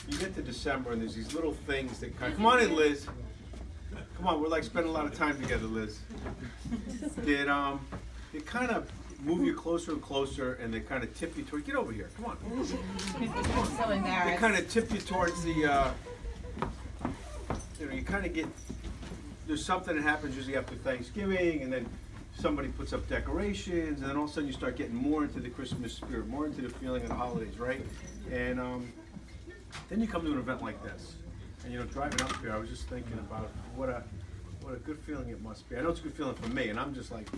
you get to December and there's these little things that kind of, come on in, Liz. Come on, we're like spending a lot of time together, Liz. They kind of move you closer and closer, and they kind of tip you towards, get over here, come on. So embarrassed. They kind of tip you towards the, you kind of get, there's something that happens usually after Thanksgiving, and then somebody puts up decorations, and then all of a sudden you start getting more into the Christmas spirit, more into the feeling of the holidays, right? And then you come to an event like this, and driving up here, I was just thinking about what a good feeling it must be. I know it's a good feeling for me, and I'm just like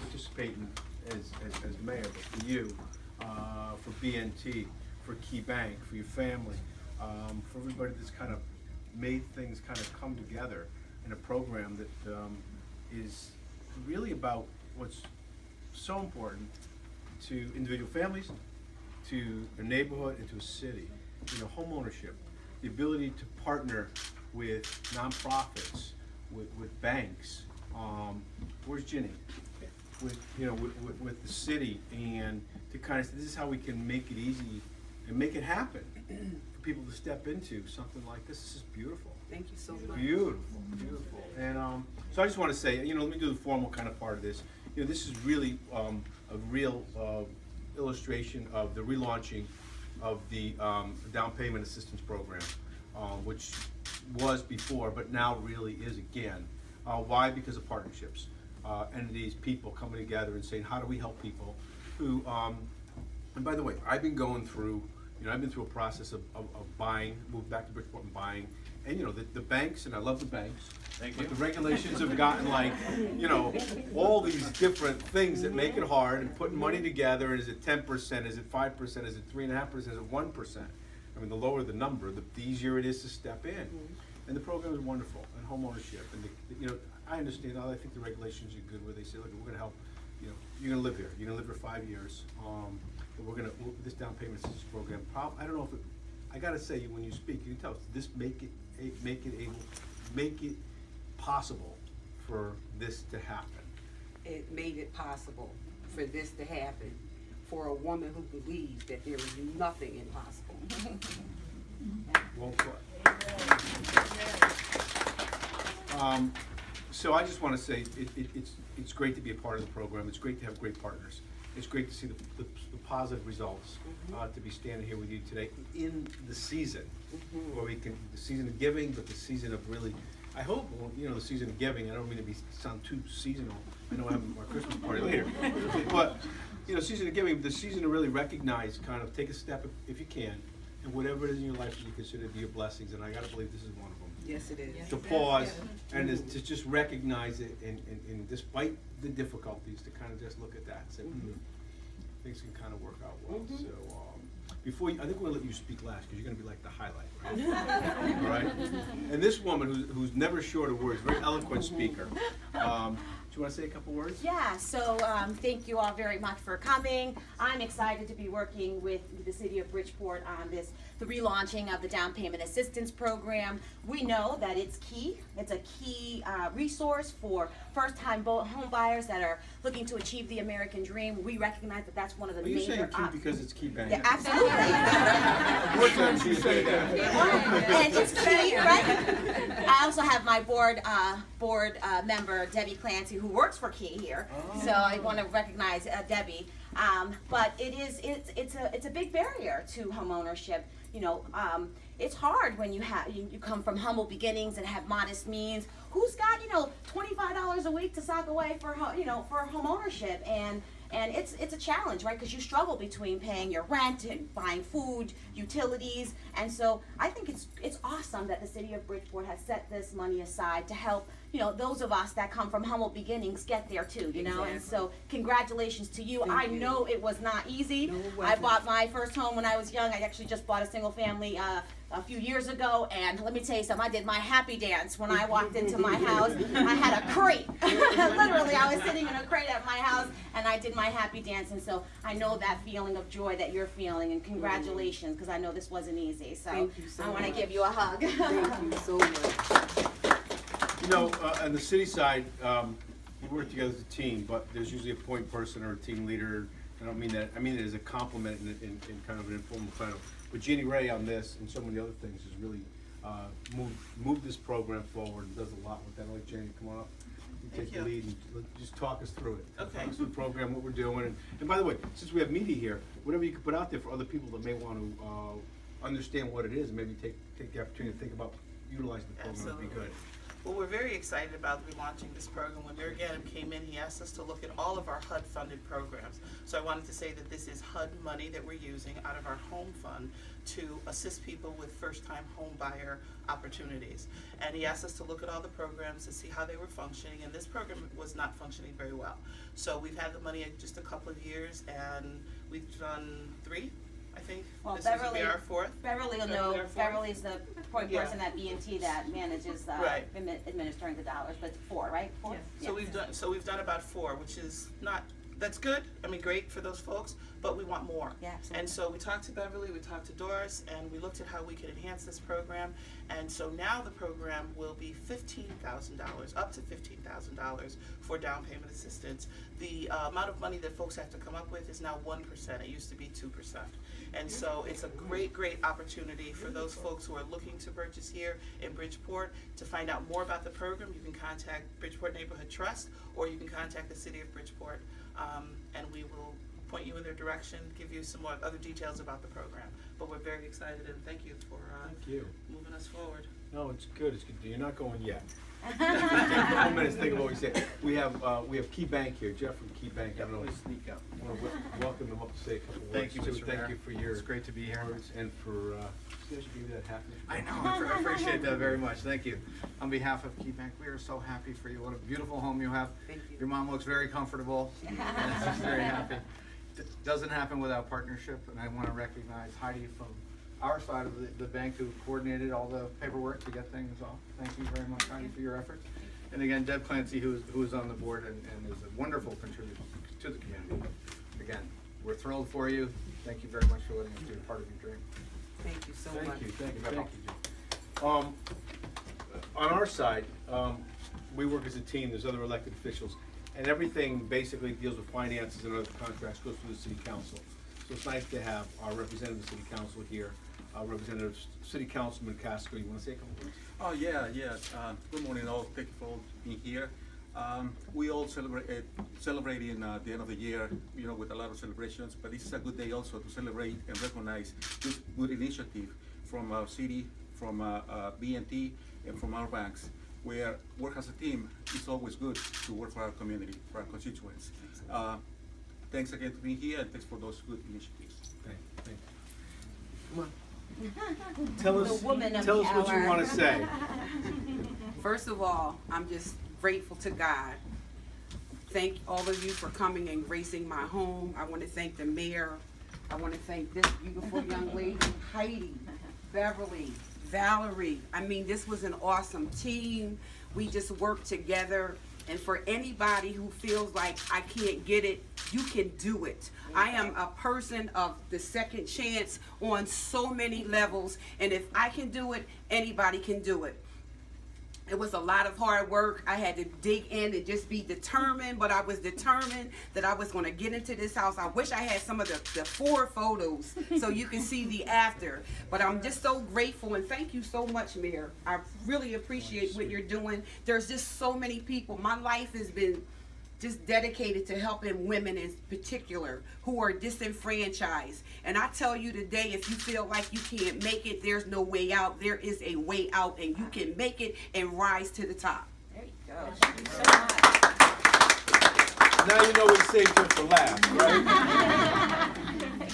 participating as mayor, but for you, for BNT, for Key Bank, for your family, for everybody that's kind of made things kind of come together in a program that is really about what's so important to individual families, to a neighborhood, and to a city. Home ownership, the ability to partner with nonprofits, with banks. Where's Ginny? With the city, and to kind of say, this is how we can make it easy and make it happen for people to step into something like this. This is beautiful. Thank you so much. Beautiful, beautiful. And so I just want to say, let me do the formal kind of part of this. This is really a real illustration of the relaunching of the down payment assistance program, which was before, but now really is again. Why? Because of partnerships. Entities, people coming together and saying, how do we help people who, and by the way, I've been going through, I've been through a process of buying, moved back to Bridgeport and buying, and the banks, and I love the banks, but the regulations have gotten like, all these different things that make it hard, and putting money together, is it 10%, is it 5%, is it 3.5%, is it 1%? I mean, the lower the number, the easier it is to step in. And the program is wonderful, and home ownership, and I understand. I think the regulations are good, where they say, look, we're going to help. You're going to live here. You're going to live here 5 years. But this down payment assistance program. I don't know if I got to say, when you speak, you can tell us, this make it possible for this to happen. It made it possible for this to happen for a woman who believes that there is nothing impossible. Well put. So I just want to say it's great to be a part of the program. It's great to have great partners. It's great to see the positive results. To be standing here with you today in the season, where the season of giving, but the season of really, I hope, the season of giving. I don't mean to sound too seasonal. I know I have my Christmas party later, but season of giving, the season to really recognize, kind of take a step if you can, and whatever it is in your life that you consider to be your blessings. And I got to believe this is one of them. Yes, it is. To pause and to just recognize it, and despite the difficulties, to kind of just look at that and say, things can kind of work out well. So before I think we're gonna let you speak last, because you're gonna be like the highlight, right? All right. And this woman who's never short of words, very eloquent speaker. Do you want to say a couple words? Yeah, so thank you all very much for coming. I'm excited to be working with the city of Bridgeport on the relaunching of the down payment assistance program. We know that it's key. It's a key resource for first-time home buyers that are looking to achieve the American dream. We recognize that that's one of the major. Are you saying key because it's Key Bank? Yeah, absolutely. What time she say that? And it's key, right? I also have my board member, Debbie Clancy, who works for Key here. So I want to recognize Debbie. But it's a big barrier to home ownership. It's hard when you come from humble beginnings and have modest means. Who's got $25 a week to sock away for home ownership? And it's a challenge, right? Because you struggle between paying your rent and buying food, utilities, and so I think it's awesome that the city of Bridgeport has set this money aside to help those of us that come from humble beginnings get there too, Exactly. And so congratulations to you. Thank I you. know it was not easy. No, it I wasn't. bought my first home when I was young. I actually just bought a single family a few years ago, and let me tell you something, I did my happy dance when I walked into my house. I had a crate. Literally, I was sitting in a crate at my house, and I did my happy dance, and so I know that feeling of joy that you're feeling, and congratulations, because I know this wasn't easy. So Thank you so I want to much. give you a hug. Thank you so much. On the city side, we work together as a team, but there's usually a point person or a team leader. I don't mean that. I mean it as a compliment in kind of an informal kind of. But Jeannie Ray on this and so many other things has really moved this program forward and does a lot with that. I'd like Jeannie, come on up. You take the lead and just talk us through it. Okay. Talk us through the program, what we're doing. And by the way, since we have media here, whatever you can put out there for other people that may want to understand what it is and maybe take the opportunity to think about utilizing the program would be good. Well, we're very excited about relaunching this program. When Mayor Ganim came in, he asked us to look at all of our HUD-funded programs. So I wanted to say that this is HUD money that we're using out of our home fund to assist people with first-time home buyer opportunities. And he asked us to look at all the programs to see how they were functioning, and this program was not functioning very well. So we've had the money just a couple of years, and we've done 3. I think Well, this Beverly, will be our 4th. Beverly will Beverly know, our 4th? Beverly's the point Yeah. person at B&T that manages, Right. administering the dollars, but 4, right? 4? So we've done about 4, which is not, that's good, I mean, great for those folks, but we want more. Yeah, absolutely. And so we talked to Beverly, we talked to Doris, and we looked at how we could enhance this program. And so now the program will be $15,000, up to $15,000 for down payment assistance. The amount of money that folks have to come up with is now 1%, it used to be 2%. And so it's a great, great opportunity for those folks who are looking to purchase here in Bridgeport. To find out more about the program, you can contact Bridgeport Neighborhood Trust, or you can contact the City of Bridgeport, and we will point you in their direction, give you some more other details about the program. But we're very excited, and thank you for moving us forward. No, it's good. It's good. You're not going yet. Take a couple minutes, think of what we said. We have Key Bank here, Jeff from Key Bank. I don't know. Sneak up. I want to welcome them up to say a couple words. Thank you, too. Mr. Thank Mayor. you for your It's great to be here. words and for you guys should give you that half minute. I know, I appreciate that very much, thank you. On behalf of Key Bank, we are so happy for you. What a beautiful home you have. Thank you. Your mom looks very comfortable, and she's very happy. Doesn't happen without partnership, and I want to recognize Heidi from our side of the bank who coordinated all the paperwork to get things off. Thank you very much, Heidi, for your efforts. And again, Deb Clancy, who is on the board and is a wonderful contributor to the community. Again, we're thrilled for you. Thank you very much for letting us be a part of your dream. Thank you so much. Thank you, Jim. On our side, we work as a team, there's other elected officials, and everything basically deals with finances and other contracts goes through the city council. So it's nice to have our representative of the city council here, Representative City Councilman Casco. You want to say a couple words? Oh, yeah. Good morning all. Thank you for being here. We all celebrating the end of the year, with a lot of celebrations, but this is a good day also to celebrate and recognize this good initiative from our city, from B&T, and from our banks, where work as a team is always good to work for our community, for our constituents. Thanks again for being here, and thanks for those good initiatives. Thank you. Come on. Tell us The woman of what the you hour. want to say. First of all, I'm just grateful to God. Thank all of you for coming and gracing my home. I want to thank the mayor. I want to thank this beautiful young lady, Heidi, Beverly, Valerie. I mean, this was an awesome team. We just worked together. And for anybody who feels like I can't get it, you can do it. I am a person of the second chance on so many levels. And if I can do it, anybody can do it. It was a lot of hard work. I had to dig in and just be determined, but I was determined that I was gonna get into this house. I wish I had some of the 4 photos so you can see the after. But I'm just so grateful, and thank you so much, Mayor. I really appreciate what you're doing. There's just so many people. My life has been just dedicated to helping women in particular who are disenfranchised. And I tell you today, if you feel like you can't make it, there's no way out. There is a way out, and you can make it and rise to the top. There you go. Thank you so much. Now you know what to say just for laugh, right?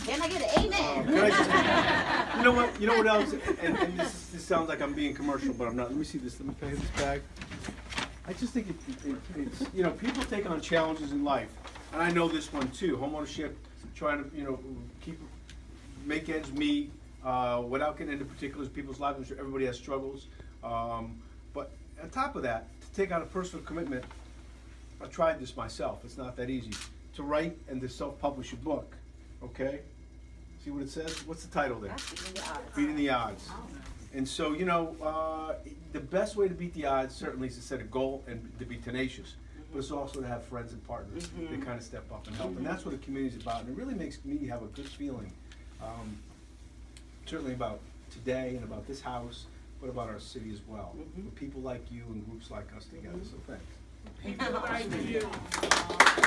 Can I get an amen? Can I just, you know what else? And this sounds like I'm being commercial, but I'm not. Let me see this. Let me pay this bag. I just think it's people take on challenges in life, and I know this one too. Homeownership, trying to make ends meet without getting into particulars of people's lives. I'm sure everybody has struggles, but on top of that, to take on a personal commitment. I tried this myself. It's not that easy to write and to self-publish a book. Okay, see what it says? What's the title there? Beating the Odds. And so, the best way to beat the odds certainly is to set a goal and to be tenacious, but it's also to have friends and partners that kind of step up and help. And that's what a community is about, and it really makes me have a good feeling. certainly about today and about this house, but about our city as well. With people like you and groups like us together, so thanks. Thank you.